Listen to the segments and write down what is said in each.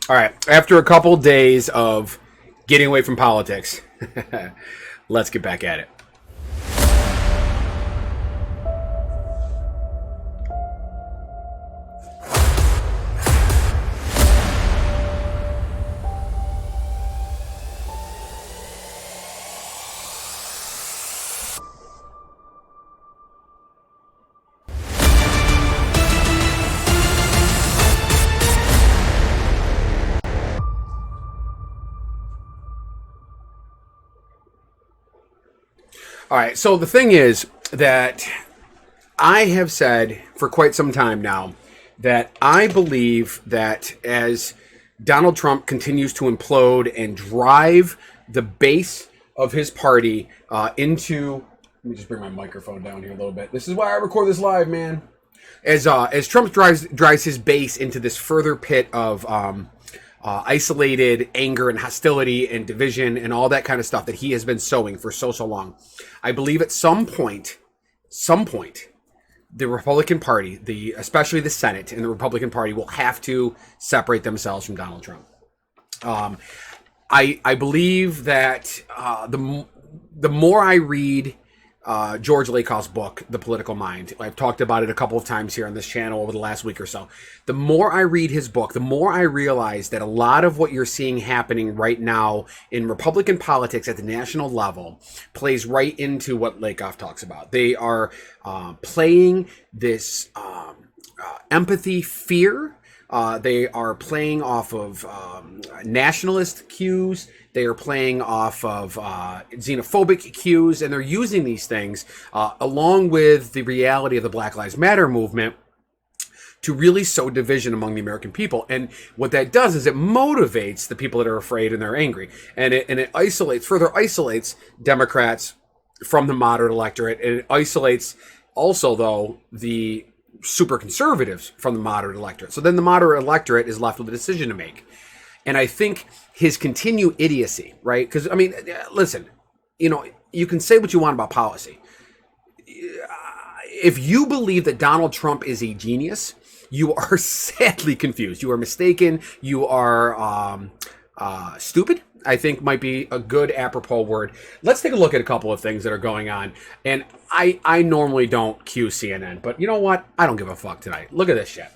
All right. After a couple days of getting away from politics, let's get back at it. All right. So the thing is that I have said for quite some time now that I believe that as Donald Trump continues to implode and drive the base of his party into. Let me just bring my microphone down here a little bit. This is why I record this live, man. As Trump drives his base into this further pit of isolated anger and hostility and division and all that kind of stuff that he has been sowing for so long. I believe at some point, the Republican Party, especially the Senate and the Republican Party, will have to separate themselves from Donald Trump. I believe that the more I read George Lakoff's book, The Political Mind. I've talked about it a couple of times here on this channel over the last week or so. The more I read his book, the more I realize that a lot of what you're seeing happening right now in Republican politics at the national level plays right into what Lakoff talks about. They are playing this empathy, fear. They are playing off of nationalist cues. They are playing off of xenophobic cues, and they're using these things along with the reality of the Black Lives Matter movement to really sow division among the American people. And what that does is it motivates the people that are afraid and they're angry, and it further isolates Democrats from the moderate electorate, and it isolates also though the super conservatives from the moderate electorate. So then the moderate electorate is left with a decision to make. And I think his continued idiocy, right? Because, I mean, listen, you can say what you want about policy. If you believe that Donald Trump is a genius, you are sadly confused. You are mistaken. You are stupid, I think might be a good apropos word. Let's take a look at a couple of things that are going on. And I normally don't cue CNN, but you know what? I don't give a fuck tonight. Look at this shit.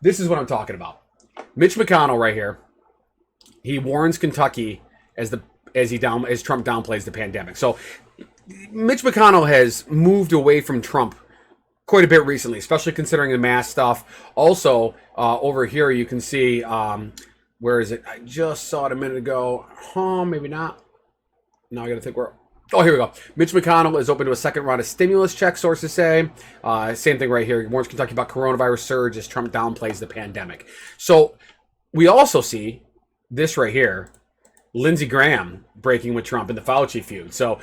This is what I'm talking about. Mitch McConnell right here. He warns Kentucky as Trump downplays the pandemic. So Mitch McConnell has moved away from Trump quite a bit recently, especially considering the mask stuff. Also, over here you can see, where is it? I just saw it a minute ago. Maybe not. Now I got to think where. Oh, here we go. Mitch McConnell is open to a second round of stimulus checks, sources say. Same thing right here. He warns Kentucky about coronavirus surge as Trump downplays the pandemic. So we also see this right here, Lindsey Graham breaking with Trump in the Fauci feud. So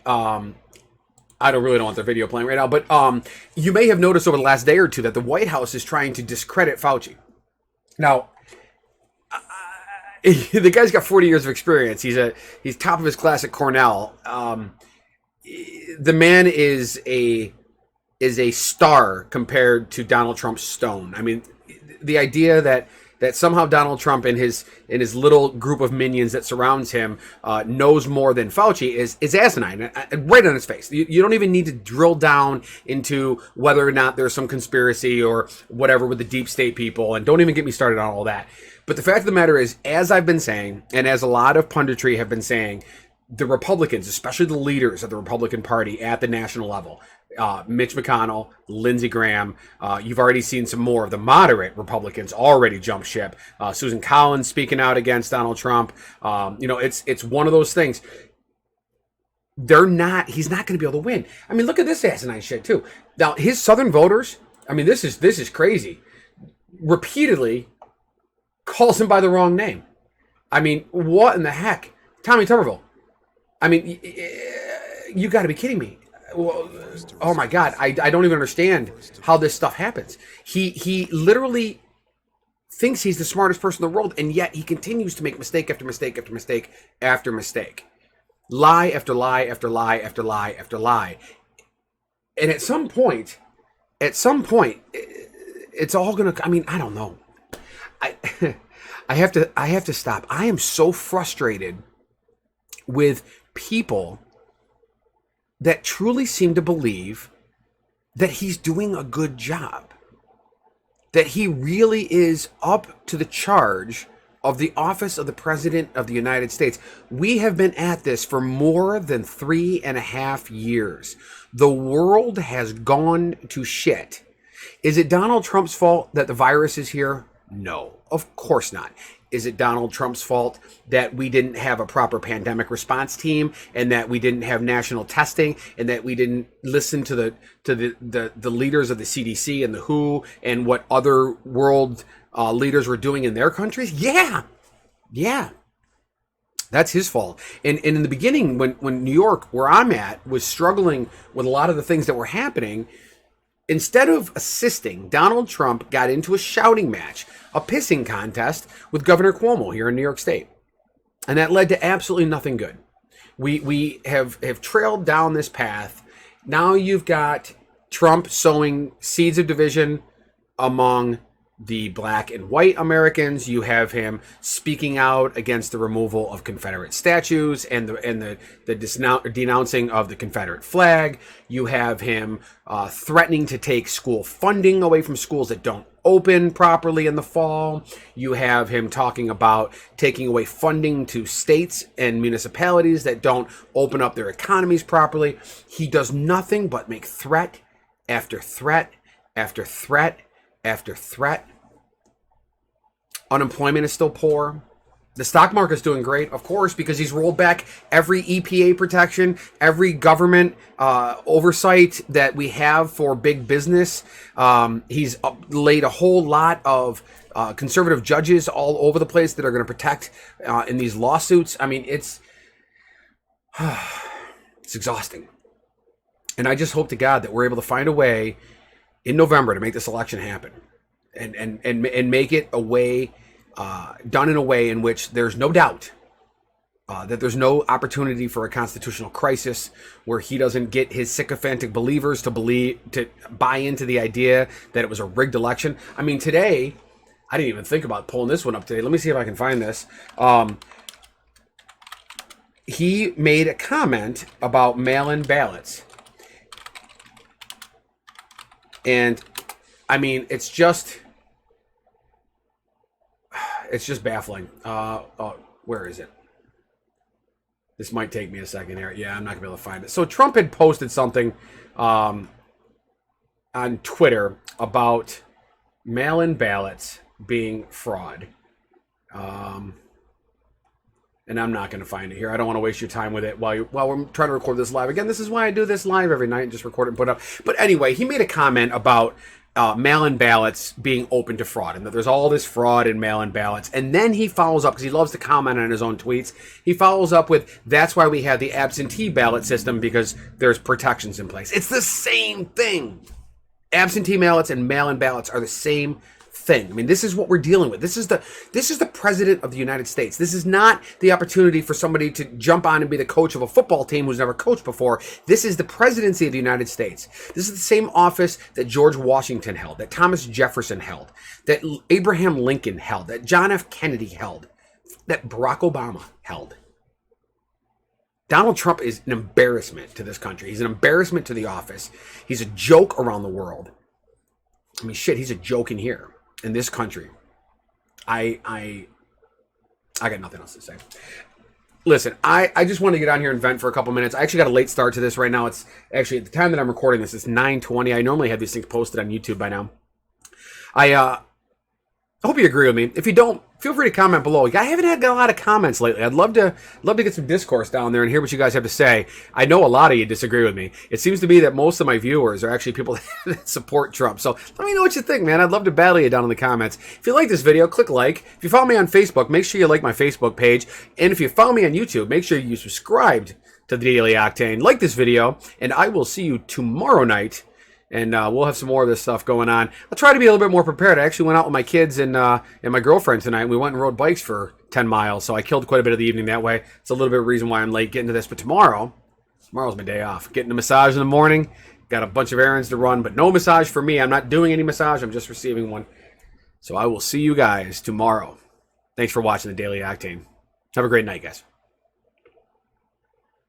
I don't want their video playing right now, but you may have noticed over the last day or two that the White House is trying to discredit Fauci. Now, the guy's got 40 years of experience. He's top of his class at Cornell. The man is a star compared to Donald Trump's stone. I mean, the idea that somehow Donald Trump and his little group of minions that surrounds him knows more than Fauci is asinine, right on his face. You don't even need to drill down into whether or not there's some conspiracy or whatever with the deep state people, and don't even get me started on all that. But the fact of the matter is, as I've been saying, and as a lot of punditry have been saying, the Republicans, especially the leaders of the Republican Party at the national level, Mitch McConnell, Lindsey Graham, you've already seen some more of the moderate Republicans already jump ship. Susan Collins speaking out against Donald Trump. It's one of those things. He's not going to be able to win. I mean, look at this asinine shit too. Now, his Southern voters, I mean, this is crazy. Repeatedly calls him by the wrong name. I mean, what in the heck? Tommy Tuberville. I mean, you got to be kidding me. Well, oh my God, I don't even understand how this stuff happens. He literally thinks he's the smartest person in the world, and yet he continues to make mistake after mistake after mistake after mistake. Lie after lie after lie after lie after lie. And at some point, it's all going to, I mean, I don't know. I have to stop. I am so frustrated with people that truly seem to believe that he's doing a good job, that he really is up to the charge of the office of the President of the United States. We have been at this for more than 3.5 years. The world has gone to shit. Is it Donald Trump's fault that the virus is here? No, of course not. Is it Donald Trump's fault that we didn't have a proper pandemic response team, and that we didn't have national testing, and that we didn't listen to the leaders of the CDC and the WHO and what other world leaders were doing in their countries? Yeah. That's his fault. And in the beginning, when New York, where I'm at, was struggling with a lot of the things that were happening, instead of assisting, Donald Trump got into a shouting match, a pissing contest with Governor Cuomo here in New York State. And that led to absolutely nothing good. We have trailed down this path. Now you've got Trump sowing seeds of division among the black and white Americans. You have him speaking out against the removal of Confederate statues and the denouncing of the Confederate flag. You have him threatening to take school funding away from schools that don't open properly in the fall. You have him talking about taking away funding to states and municipalities that don't open up their economies properly. He does nothing but make threat after threat after threat after threat. Unemployment is still poor. The stock market is doing great, of course, because he's rolled back every EPA protection, every government oversight that we have for big business. He's laid a whole lot of conservative judges all over the place that are going to protect in these lawsuits. I mean, it's exhausting. And I just hope to God that we're able to find a way in November to make this election happen, and make it a way done in a way in which there's no doubt that there's no opportunity for a constitutional crisis, where he doesn't get his sycophantic believers to buy into the idea that it was a rigged election. I mean, today, I didn't even think about pulling this one up today. Let me see if I can find this. He made a comment about mail-in ballots. And I mean, it's just baffling. Where is it? This might take me a second here. Yeah, I'm not gonna be able to find it. So Trump had posted something on Twitter about mail-in ballots being fraud. And I'm not going to find it here. I don't want to waste your time with it while we're trying to record this live. Again, this is why I do this live every night and just record it and put it up. But anyway, he made a comment about mail-in ballots being open to fraud, and that there's all this fraud in mail-in ballots. And then he follows up, because he loves to comment on his own tweets, he follows up with, that's why we have the absentee ballot system, because there's protections in place. It's the same thing. Absentee ballots and mail-in ballots are the same thing. I mean, this is what we're dealing with. This is the President of the United States. This is not the opportunity for somebody to jump on and be the coach of a football team who's never coached before. This is the presidency of the United States. This is the same office that George Washington held, that Thomas Jefferson held, that Abraham Lincoln held, that John F. Kennedy held, that Barack Obama held. Donald Trump is an embarrassment to this country. He's an embarrassment to the office. He's a joke around the world. I mean, shit, he's a joke in here. In this country. I got nothing else to say. Listen, I just want to get on here and vent for a couple minutes. I actually got a late start to this right now. It's actually, at the time that I'm recording this, it's 9:20. I normally have these things posted on YouTube by now. I hope you agree with me. If you don't, feel free to comment below. I haven't had a lot of comments lately. I'd love to get some discourse down there and hear what you guys have to say. I know a lot of you disagree with me. It seems to be that most of my viewers are actually people that support Trump. So let me know what you think, man. I'd love to battle you down in the comments. If you like this video, click like. If you follow me on Facebook, make sure you like my Facebook page. And if you follow me on YouTube, make sure you subscribed to the Daily Octane. Like this video, and I will see you tomorrow night. And we'll have some more of this stuff going on. I'll try to be a little bit more prepared. I actually went out with my kids and my girlfriend tonight. We went and rode bikes for 10 miles, so I killed quite a bit of the evening that way. It's a little bit of a reason why I'm late getting to this. But tomorrow's my day off. Getting a massage in the morning. Got a bunch of errands to run, but no massage for me. I'm not doing any massage. I'm just receiving one. So I will see you guys tomorrow. Thanks for watching the Daily Octane. Have a great night, guys.